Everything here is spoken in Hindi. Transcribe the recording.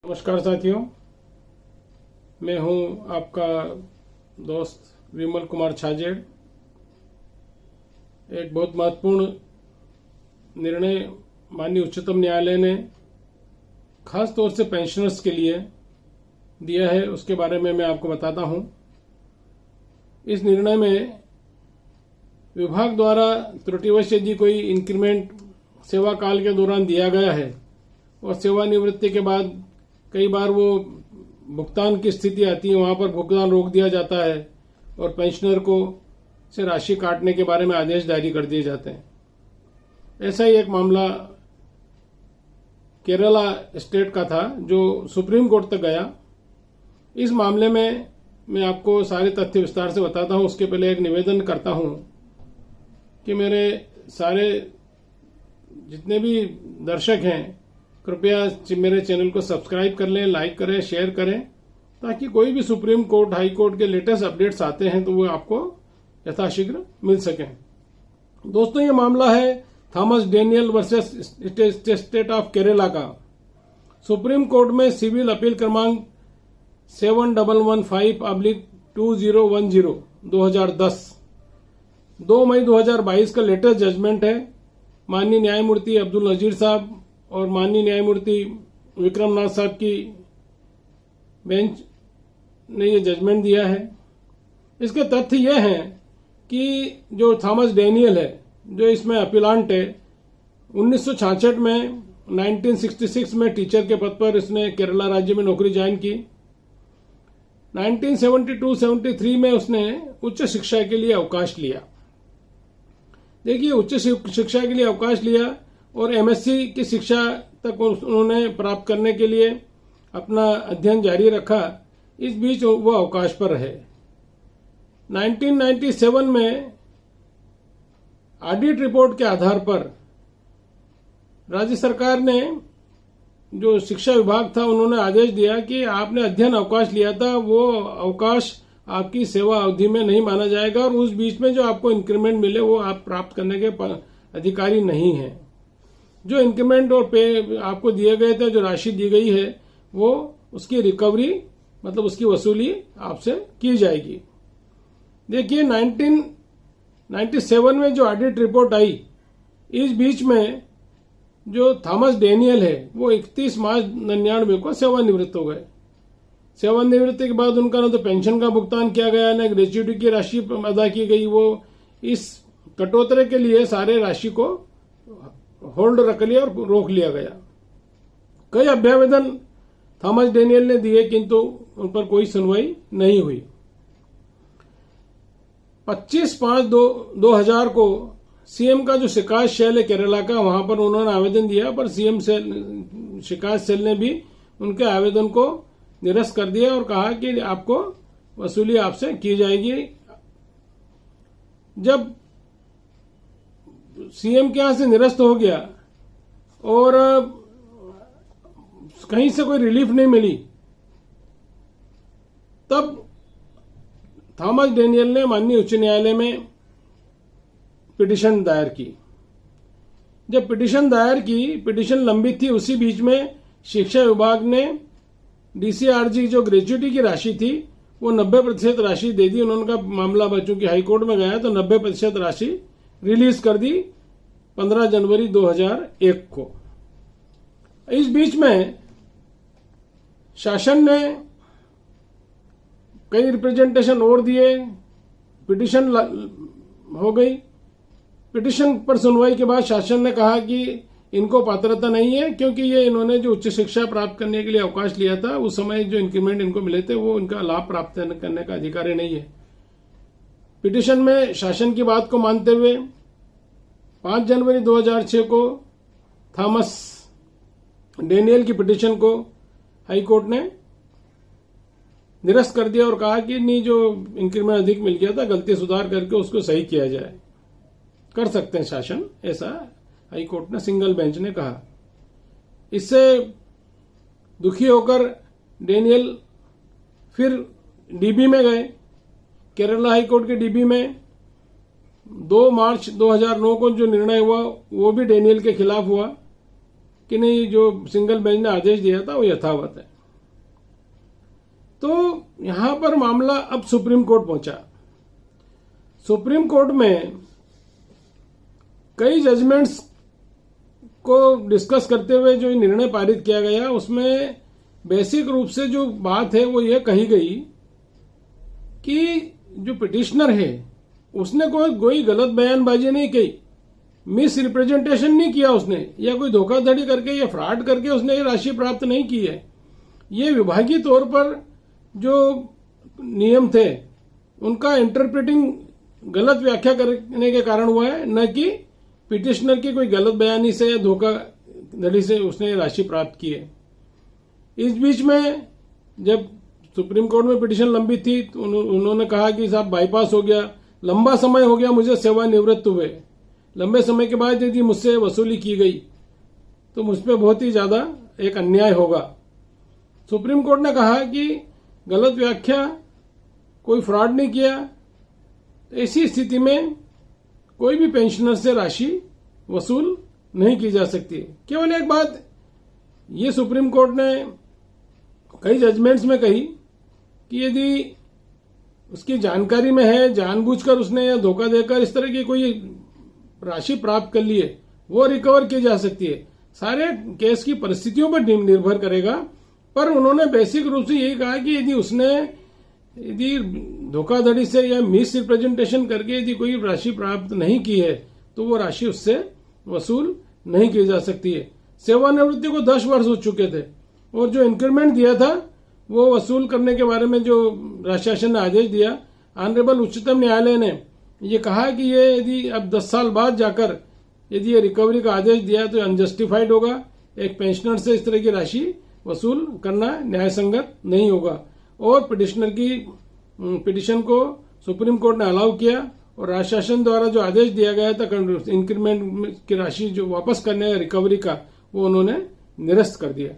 नमस्कार साथियों, मैं हूं आपका दोस्त विमल कुमार छाजेड़। एक बहुत महत्वपूर्ण निर्णय माननीय उच्चतम न्यायालय ने खास तौर से पेंशनर्स के लिए दिया है, उसके बारे में मैं आपको बताता हूं। इस निर्णय में विभाग द्वारा त्रुटिवश यदि कोई इंक्रीमेंट सेवा काल के दौरान दिया गया है और सेवानिवृत्ति के बाद कई बार वो भुगतान की स्थिति आती है, वहां पर भुगतान रोक दिया जाता है और पेंशनर को से राशि काटने के बारे में आदेश जारी कर दिए जाते हैं। ऐसा ही एक मामला केरला स्टेट का था जो सुप्रीम कोर्ट तक गया। इस मामले में मैं आपको सारे तथ्य विस्तार से बताता हूं। उसके पहले एक निवेदन करता हूं कि मेरे सारे जितने भी दर्शक हैं, कृपया मेरे चैनल को सब्सक्राइब कर लें, लाइक करें, शेयर करें, ताकि कोई भी सुप्रीम कोर्ट, हाई कोर्ट के लेटेस्ट अपडेट्स आते हैं तो वो आपको यथाशीघ्र मिल सकें। दोस्तों, ये मामला है Thomas Daniel versus state of Kerala का। सुप्रीम कोर्ट में सिविल अपील क्रमांक 7115/2010 2010 2 मई 2022 का लेटेस्ट जजमेंट है। माननीय न्यायमूर्ति अब्दुल नजीर साहब और माननीय न्यायमूर्ति विक्रमनाथ साहब की बेंच ने ये जजमेंट दिया है। इसके तथ्य यह हैं कि जो थॉमस डेनियल है, जो इसमें अपीलांट है, 1966 में 1966 में टीचर के पद पर इसने केरला राज्य में नौकरी ज्वाइन की। 1972-73 में उसने उच्च शिक्षा के लिए अवकाश लिया। देखिए, उच्च शिक्षा के लिए अवकाश लिया और एमएससी की शिक्षा तक उन्होंने प्राप्त करने के लिए अपना अध्ययन जारी रखा। इस बीच वो अवकाश पर रहे। 1997 में ऑडिट रिपोर्ट के आधार पर राज्य सरकार ने, जो शिक्षा विभाग था, उन्होंने आदेश दिया कि आपने अध्ययन अवकाश लिया था, वो अवकाश आपकी सेवा अवधि में नहीं माना जाएगा और उस बीच में जो आपको इंक्रीमेंट मिले वो आप प्राप्त करने के अधिकारी नहीं हैं। जो इंक्रीमेंट और पे आपको दिए गए थे, जो राशि दी गई है, वो उसकी रिकवरी मतलब उसकी वसूली आपसे की जाएगी। देखिए, 1997 में जो ऑडिट रिपोर्ट आई, इस बीच में जो थॉमस डेनियल है वो 31 मार्च 1999 को सेवानिवृत्त हो गए। सेवानिवृत्ति के बाद उनका न तो पेंशन का भुगतान किया गया, न ग्रेच्युटी की राशि अदा की गई। वो इस कटौती के लिए सारे राशि को होल्ड रख लिया और रोक लिया गया। कई अभ्यावेदन थॉमस डेनियल ने दिए, किंतु उन पर कोई सुनवाई नहीं हुई। 25/5/2000 को सीएम का जो शिकायत सेल है केरला का, वहां पर उन्होंने आवेदन दिया, पर सीएम सेल, शिकायत सेल ने भी उनके आवेदन को निरस्त कर दिया और कहा कि आपको वसूली आपसे की जाएगी। जब सीएम के यहां से निरस्त हो गया और कहीं से कोई रिलीफ नहीं मिली, तब थॉमस डेनियल ने माननीय उच्च न्यायालय में पिटीशन दायर की। जब पिटीशन दायर की, पिटीशन लंबित थी, उसी बीच में शिक्षा विभाग ने डीसीआरजी जो ग्रेच्युटी की राशि थी वो 90% राशि दे दी। उन्होंने कहा मामला बच्चों की हाईकोर्ट में गया तो 90% राशि रिलीज कर दी 15 जनवरी 2001 को। इस बीच में शासन ने कई रिप्रेजेंटेशन और दिए, पिटीशन हो गई। पिटीशन पर सुनवाई के बाद शासन ने कहा कि इनको पात्रता नहीं है, क्योंकि ये इन्होंने जो उच्च शिक्षा प्राप्त करने के लिए अवकाश लिया था, उस समय जो इंक्रीमेंट इनको मिले थे वो इनका लाभ प्राप्त करने का अधिकारी नहीं है। पिटीशन में शासन की बात को मानते हुए 5 जनवरी 2006 को थॉमस डेनियल की पिटीशन को हाई कोर्ट ने निरस्त कर दिया और कहा कि नहीं, जो इंक्रीमेंट अधिक मिल गया था, गलती सुधार करके उसको सही किया जाए। कर सकते हैं शासन, ऐसा हाई कोर्ट ने, सिंगल बेंच ने कहा। इससे दुखी होकर डेनियल फिर डीबी में गए, केरला हाई कोर्ट के डीबी में। 2 मार्च 2009 को जो निर्णय हुआ वो भी डेनियल के खिलाफ हुआ कि नहीं, जो सिंगल बेंच ने आदेश दिया था वो यथावत है। तो यहां पर मामला अब सुप्रीम कोर्ट पहुंचा। सुप्रीम कोर्ट में कई जजमेंट्स को डिस्कस करते हुए जो निर्णय पारित किया गया, उसमें बेसिक रूप से जो बात है वो ये कही गई कि जो पिटिशनर है उसने कोई गलत बयानबाजी नहीं की, मिस रिप्रेजेंटेशन नहीं किया उसने, या कोई धोखाधड़ी करके या फ्रॉड करके उसने ये राशि प्राप्त नहीं की है। ये विभागीय तौर पर जो नियम थे उनका इंटरप्रेटिंग गलत व्याख्या करने के कारण हुआ है, न कि पिटिशनर की कोई गलत बयानी से या धोखाधड़ी से उसने राशि प्राप्त की है। इस बीच में जब सुप्रीम कोर्ट में पिटिशन लंबित थी तो उन्होंने कहा कि साहब बाईपास हो गया, लंबा समय हो गया मुझे सेवानिवृत्त हुए, लंबे समय के बाद यदि मुझसे वसूली की गई तो मुझ पर बहुत ही ज्यादा एक अन्याय होगा। सुप्रीम कोर्ट ने कहा कि गलत व्याख्या, कोई फ्रॉड नहीं किया, ऐसी स्थिति में कोई भी पेंशनर से राशि वसूल नहीं की जा सकती। केवल एक बात ये सुप्रीम कोर्ट ने कई जजमेंट्स में कही कि यदि उसकी जानकारी में है, जानबूझकर उसने या धोखा देकर इस तरह की कोई राशि प्राप्त कर ली है, वो रिकवर की जा सकती है। सारे केस की परिस्थितियों पर निर्भर करेगा, पर उन्होंने बेसिक रूप से यही कहा कि यदि धोखाधड़ी से या मिस रिप्रेजेंटेशन करके यदि कोई राशि प्राप्त नहीं की है तो वो राशि उससे वसूल नहीं की जा सकती है। सेवानिवृत्ति को 10 वर्ष हो चुके थे और जो इंक्रीमेंट दिया था वो वसूल करने के बारे में जो राज्य शासन ने आदेश दिया, ऑनरेबल उच्चतम न्यायालय ने ये कहा कि ये यदि अब 10 साल बाद जाकर यदि ये रिकवरी का आदेश दिया तो अनजस्टिफाइड होगा। एक पेंशनर से इस तरह की राशि वसूल करना न्यायसंगत नहीं होगा। और पिटिशनर की पिटिशन को सुप्रीम कोर्ट ने अलाउ किया और राज्य शासन द्वारा जो आदेश दिया गया था इंक्रीमेंट की राशि जो वापस करने का रिकवरी का, वो उन्होंने निरस्त कर दिया।